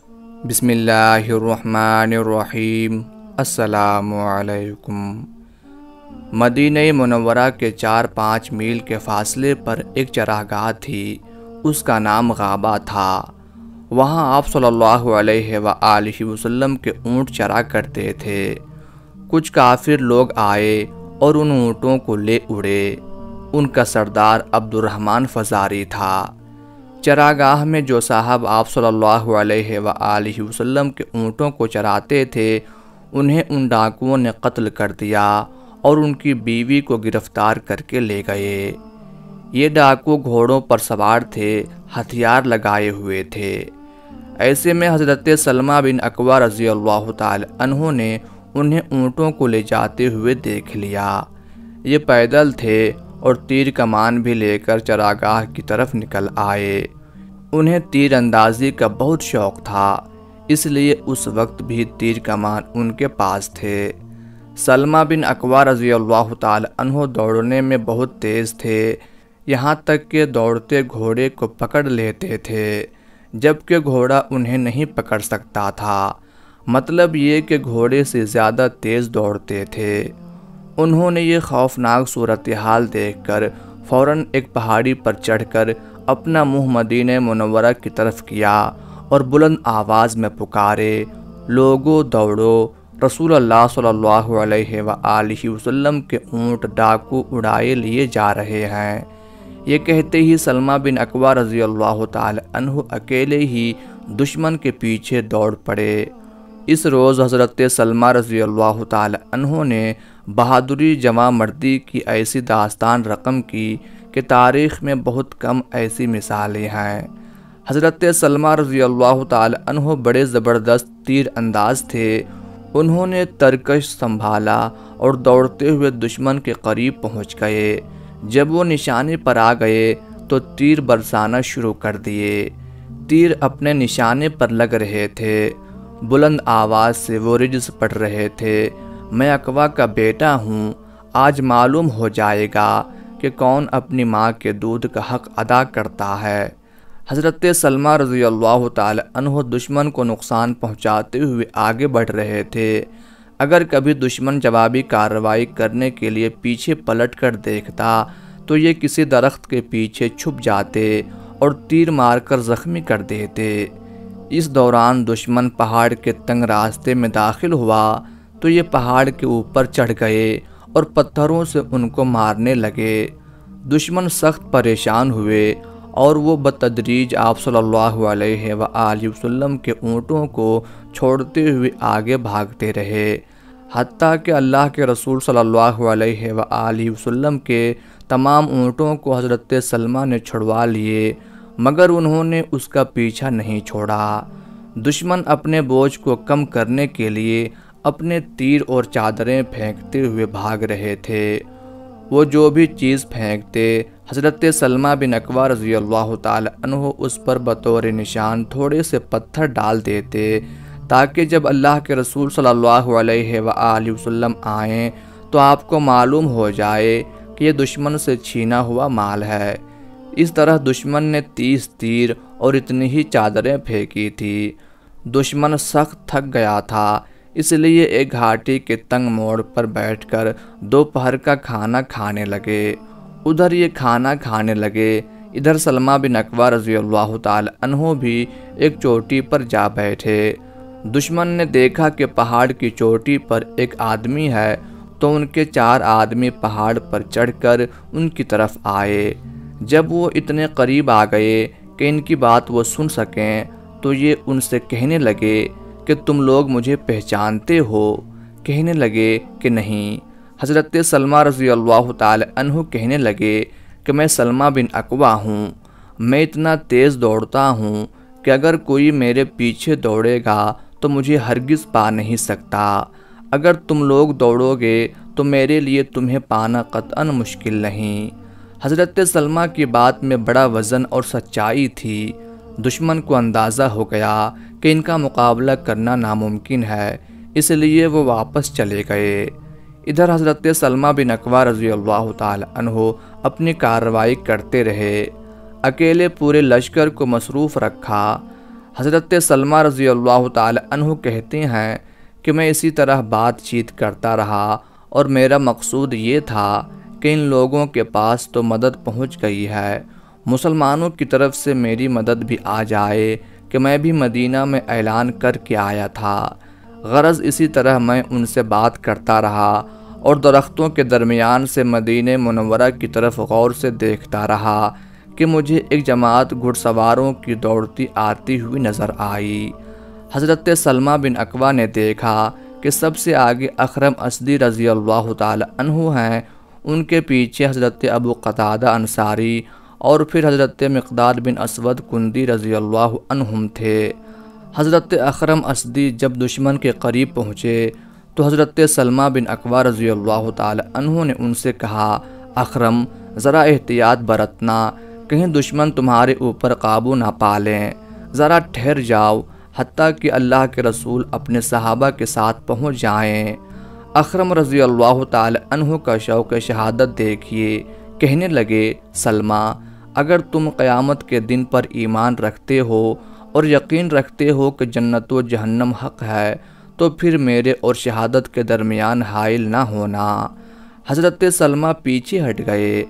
بسم اللہ الرحمن الرحیم۔ السلام علیکم۔ مدینہ منورہ کے 4-5 میل کے فاصلے پر ایک چراگاہ تھی، اس کا نام غابہ تھا۔ وہاں آپ صلی اللہ علیہ وآلہ وسلم کے اونٹ چرا کرتے تھے۔ کچھ کافر لوگ آئے اور ان اونٹوں کو لے اڑے۔ ان کا سردار عبد الرحمن فزاری تھا۔ چراگاہ میں جو صاحب آپ صلی اللہ علیہ وآلہ وسلم کے اونٹوں کو چراتے تھے، انہیں ان ڈاکوؤں نے قتل کر دیا اور ان کی بیوی کو گرفتار کر کے لے گئے۔ یہ ڈاکو گھوڑوں پر سوار تھے، ہتھیار لگائے ہوئے تھے۔ ایسے میں حضرت سلمہ بن اکوع رضی اللہ تعالی عنہ نے انہیں اونٹوں کو لے جاتے ہوئے دیکھ لیا۔ یہ پیدل تھے اور تیر کمان بھی لے کر چراگاہ کی طرف نکل آئے۔ انہیں تیر اندازی کا بہت شوق تھا، اس لیے اس وقت بھی تیر کمان ان کے پاس تھے۔ سلمہ بن اکوع رضی اللہ تعالی عنہ دوڑنے میں بہت تیز تھے، یہاں تک کہ دوڑتے گھوڑے کو پکڑ لیتے تھے، جبکہ گھوڑا انہیں نہیں پکڑ سکتا تھا۔ مطلب یہ کہ گھوڑے سے زیادہ تیز دوڑتے تھے۔ انہوں نے یہ خوفناک صورتحال دیکھ کر فوراً ایک پہاڑی پر چڑھ کر اپنا منہ مدینہ منورہ کی طرف کیا اور بلند آواز میں پکارے، لوگو دوڑو، رسول اللہ صلی اللہ علیہ وآلہ وسلم کے اونٹ ڈاکو اڑائے لیے جا رہے ہیں۔ یہ کہتے ہی سلمہ بن اکوع رضی اللہ تعالی عنہ اکیلے ہی دشمن کے پیچھے دوڑ پڑے۔ اس روز حضرت سلمہ رضی اللہ تعالی عنہ نے بہادری جواں مردی کی ایسی داستان رقم کی کہ تاریخ میں بہت کم ایسی مثالیں ہیں۔ حضرت سلمہ رضی اللہ تعالی عنہ بڑے زبردست تیر انداز تھے۔ انہوں نے ترکش سنبھالا اور دوڑتے ہوئے دشمن کے قریب پہنچ گئے۔ جب وہ نشانے پر آ گئے تو تیر برسانا شروع کر دیے۔ تیر اپنے نشانے پر لگ رہے تھے، بلند آواز سے وہ رجز پڑھ رہے تھے، میں اکوع کا بیٹا ہوں، آج معلوم ہو جائے گا کہ کون اپنی ماں کے دودھ کا حق ادا کرتا ہے۔ حضرت سلمہ رضی اللہ تعالی عنہ دشمن کو نقصان پہنچاتے ہوئے آگے بڑھ رہے تھے۔ اگر کبھی دشمن جوابی کارروائی کرنے کے لیے پیچھے پلٹ کر دیکھتا تو یہ کسی درخت کے پیچھے چھپ جاتے اور تیر مار کر زخمی کر دیتے۔ اس دوران دشمن پہاڑ کے تنگ راستے میں داخل ہوا تو یہ پہاڑ کے اوپر چڑھ گئے اور پتھروں سے ان کو مارنے لگے۔ دشمن سخت پریشان ہوئے اور وہ بتدریج آپ صلی اللہ علیہ وآلہ وسلم کے اونٹوں کو چھوڑتے ہوئے آگے بھاگتے رہے، حتیٰ کہ اللہ کے رسول صلی اللہ علیہ وآلہ وسلم کے تمام اونٹوں کو حضرت سلمہ نے چھڑوا لیے، مگر انہوں نے اس کا پیچھا نہیں چھوڑا۔ دشمن اپنے بوجھ کو کم کرنے کے لیے اپنے تیر اور چادریں پھینکتے ہوئے بھاگ رہے تھے۔ وہ جو بھی چیز پھینکتے، حضرت سلمہ بن اکوع رضی اللہ تعالی عنہ اس پر بطور نشان تھوڑے سے پتھر ڈال دیتے، تاکہ جب اللہ کے رسول صلی اللہ علیہ وآلہ وسلم آئیں تو آپ کو معلوم ہو جائے کہ یہ دشمن سے چھینا ہوا مال ہے۔ اس طرح دشمن نے 30 تیر اور اتنی ہی چادریں پھینکی تھی۔ دشمن سخت تھک گیا تھا، اس لیے ایک گھاٹی کے تنگ موڑ پر بیٹھ کر دوپہر کا کھانا کھانے لگے۔ ادھر یہ کھانا کھانے لگے، ادھر سلمہ بن اکوع رضی اللہ تعالی عنہ بھی ایک چوٹی پر جا بیٹھے۔ دشمن نے دیکھا کہ پہاڑ کی چوٹی پر ایک آدمی ہے تو ان کے 4 آدمی پہاڑ پر چڑھ کر ان کی طرف آئے۔ جب وہ اتنے قریب آ گئے کہ ان کی بات وہ سن سکیں تو یہ ان سے کہنے لگے کہ تم لوگ مجھے پہچانتے ہو؟ کہنے لگے کہ نہیں۔ حضرت سلمہ رضی اللہ تعالی عنہ کہنے لگے کہ میں سلمہ بن اکوع ہوں، میں اتنا تیز دوڑتا ہوں کہ اگر کوئی میرے پیچھے دوڑے گا تو مجھے ہرگز پا نہیں سکتا۔ اگر تم لوگ دوڑو گے تو میرے لیے تمہیں پانا قطعاً مشکل نہیں۔ حضرت سلمہ کی بات میں بڑا وزن اور سچائی تھی۔ دشمن کو اندازہ ہو گیا کہ ان کا مقابلہ کرنا ناممکن ہے، اس لیے وہ واپس چلے گئے۔ ادھر حضرت سلمہ بن اکوع رضی اللہ تعالی عنہ اپنی کارروائی کرتے رہے، اکیلے پورے لشکر کو مصروف رکھا۔ حضرت سلمہ رضی اللہ تعالی عنہ کہتے ہیں کہ میں اسی طرح بات چیت کرتا رہا اور میرا مقصود یہ تھا کہ ان لوگوں کے پاس تو مدد پہنچ گئی ہے، مسلمانوں کی طرف سے میری مدد بھی آ جائے کہ میں بھی مدینہ میں اعلان کر کے آیا تھا۔ غرض اسی طرح میں ان سے بات کرتا رہا اور درختوں کے درمیان سے مدینہ منورہ کی طرف غور سے دیکھتا رہا کہ مجھے ایک جماعت گھڑ سواروں کی دوڑتی آتی ہوئی نظر آئی۔ حضرت سلمہ بن اکوع نے دیکھا کہ سب سے آگے اخرم اسدی رضی اللہ تعالی عنہ ہیں، ان کے پیچھے حضرت ابو قتادہ انصاری اور پھر حضرت مقداد بن اسود کندی رضی اللہ عنہم تھے۔ حضرت اخرم اسدی جب دشمن کے قریب پہنچے تو حضرت سلمہ بن اکوع رضی اللہ تعالی عنہ نے ان سے کہا، اخرم ذرا احتیاط برتنا، کہیں دشمن تمہارے اوپر قابو نہ پا لیں، ذرا ٹھہر جاؤ حتیٰ کہ اللہ کے رسول اپنے صحابہ کے ساتھ پہنچ جائیں۔ اخرم رضی اللہ تعالی عنہ کا شوق شہادت دیکھیے، کہنے لگے، سلمہ اگر تم قیامت کے دن پر ایمان رکھتے ہو اور یقین رکھتے ہو کہ جنت و جہنم حق ہے تو پھر میرے اور شہادت کے درمیان حائل نہ ہونا۔ حضرت سلمہ پیچھے ہٹ گئے۔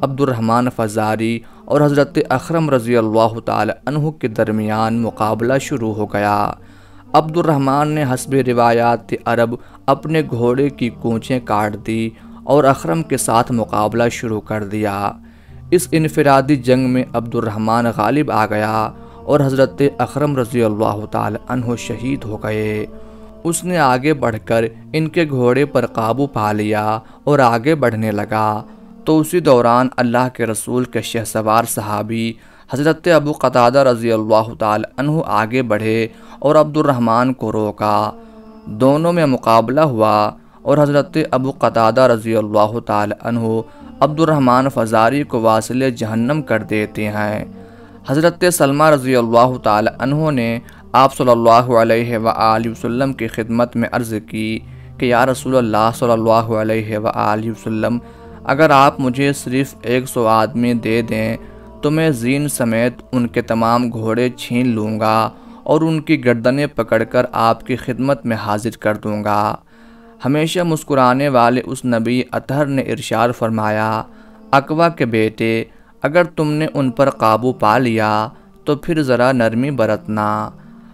عبد الرحمن فزاری اور حضرت اخرم رضی اللہ تعالی عنہ کے درمیان مقابلہ شروع ہو گیا۔ عبد الرحمن نے حسب روایات عرب اپنے گھوڑے کی کونچیں کاٹ دی اور اخرم کے ساتھ مقابلہ شروع کر دیا۔ اس انفرادی جنگ میں عبد الرحمن غالب آ گیا اور حضرت اخرم رضی اللہ تعالی عنہ شہید ہو گئے۔ اس نے آگے بڑھ کر ان کے گھوڑے پر قابو پا لیا اور آگے بڑھنے لگا تو اسی دوران اللہ کے رسول کے شہسوار صحابی حضرت ابو قتادہ رضی اللہ تعالی عنہ آگے بڑھے اور عبد الرحمن کو روکا۔ دونوں میں مقابلہ ہوا اور حضرت ابو قتادہ رضی اللہ تعالی عنہ عبد الرحمن فزاری کو واصل جہنم کر دیتے ہیں۔ حضرت سلمہ رضی اللہ تعالی عنہ نے آپ صلی اللہ علیہ وآلہ وسلم کی خدمت میں عرض کی کہ یا رسول اللہ صلی اللہ علیہ وآلہ وسلم، اگر آپ مجھے صرف 100 آدمی دے دیں تو میں زین سمیت ان کے تمام گھوڑے چھین لوں گا اور ان کی گردنیں پکڑ کر آپ کی خدمت میں حاضر کر دوں گا۔ ہمیشہ مسکرانے والے اس نبی اطہر نے ارشاد فرمایا، اکوع کے بیٹے، اگر تم نے ان پر قابو پا لیا تو پھر ذرا نرمی برتنا۔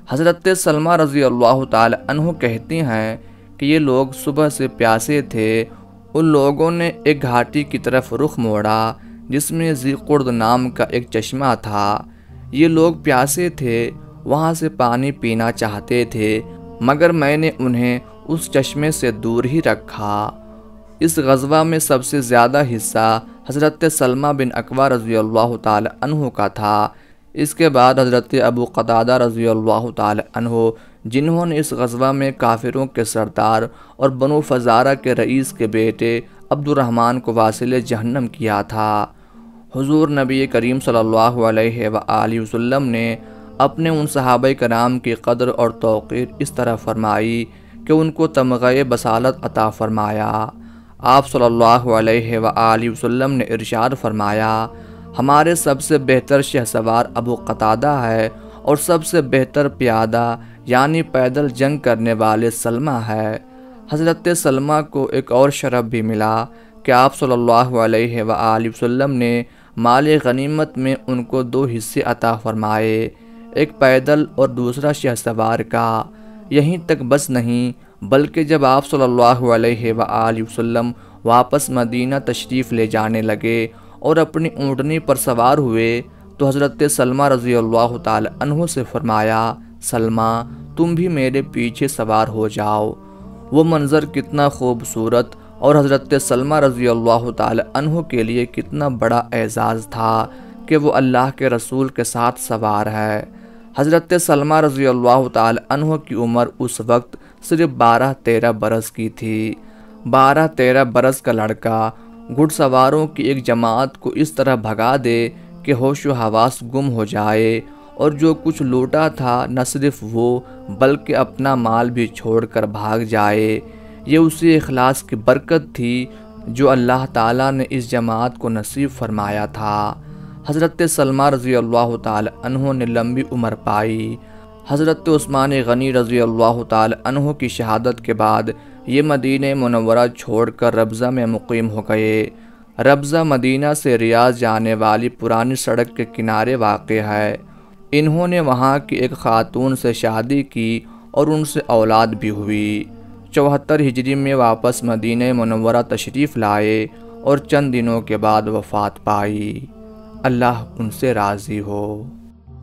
حضرت سلمہ رضی اللہ تعالی عنہ کہتے ہیں کہ یہ لوگ صبح سے پیاسے تھے۔ ان لوگوں نے ایک گھاٹی کی طرف رخ موڑا جس میں ذی قرد نام کا ایک چشمہ تھا۔ یہ لوگ پیاسے تھے، وہاں سے پانی پینا چاہتے تھے، مگر میں نے انہیں اس چشمے سے دور ہی رکھا۔ اس غزوہ میں سب سے زیادہ حصہ حضرت سلمہ بن اکوع رضی اللہ تعالی عنہ کا تھا۔ اس کے بعد حضرت ابو قتادہ رضی اللہ تعالی عنہ، جنہوں نے اس غزوہ میں کافروں کے سردار اور بنو فزارہ کے رئیس کے بیٹے عبد الرحمن کو واصل جہنم کیا تھا۔ حضور نبی کریم صلی اللہ علیہ وآلہ وسلم نے اپنے ان صحابہ کرام کی قدر اور توقیر اس طرح فرمائی کہ ان کو تمغہ بصالت عطا فرمایا۔ آپ صلی اللہ علیہ وآلہ وسلم نے ارشاد فرمایا، ہمارے سب سے بہتر شہسوار ابو قتادہ ہے اور سب سے بہتر پیادہ یعنی پیدل جنگ کرنے والے سلمہ ہے۔ حضرت سلمہ کو ایک اور شرف بھی ملا کہ آپ صلی اللہ علیہ وآلہ وسلم نے مال غنیمت میں ان کو 2 حصے عطا فرمائے، ایک پیدل اور دوسرا شہسوار کا۔ یہیں تک بس نہیں بلکہ جب آپ صلی اللہ علیہ وآلہ وسلم واپس مدینہ تشریف لے جانے لگے اور اپنی اونٹنی پر سوار ہوئے تو حضرت سلمہ رضی اللہ تعالی عنہ سے فرمایا، سلمہ تم بھی میرے پیچھے سوار ہو جاؤ۔ وہ منظر کتنا خوبصورت اور حضرت سلمہ رضی اللہ تعالی عنہ کے لیے کتنا بڑا اعزاز تھا کہ وہ اللہ کے رسول کے ساتھ سوار ہے۔ حضرت سلمہ رضی اللہ تعالی عنہ کی عمر اس وقت صرف 12-13 برس کی تھی۔ 12-13 برس کا لڑکا گھڑ سواروں کی ایک جماعت کو اس طرح بھگا دے کہ ہوش و حواس گم ہو جائے اور جو کچھ لوٹا تھا نہ صرف وہ بلکہ اپنا مال بھی چھوڑ کر بھاگ جائے، یہ اسی اخلاص کی برکت تھی جو اللہ تعالیٰ نے اس جماعت کو نصیب فرمایا تھا۔ حضرت سلمہ رضی اللہ تعالی عنہ نے لمبی عمر پائی، حضرت عثمان غنی رضی اللہ تعالی عنہ کی شہادت کے بعد یہ مدینہ منورہ چھوڑ کر ربضہ میں مقیم ہو گئے۔ ربضہ مدینہ سے ریاض جانے والی پرانی سڑک کے کنارے واقع ہے۔ انہوں نے وہاں کی ایک خاتون سے شادی کی اور ان سے اولاد بھی ہوئی۔ 74 ہجری میں واپس مدینہ منورہ تشریف لائے اور چند دنوں کے بعد وفات پائی۔ اللہ ان سے راضی ہو۔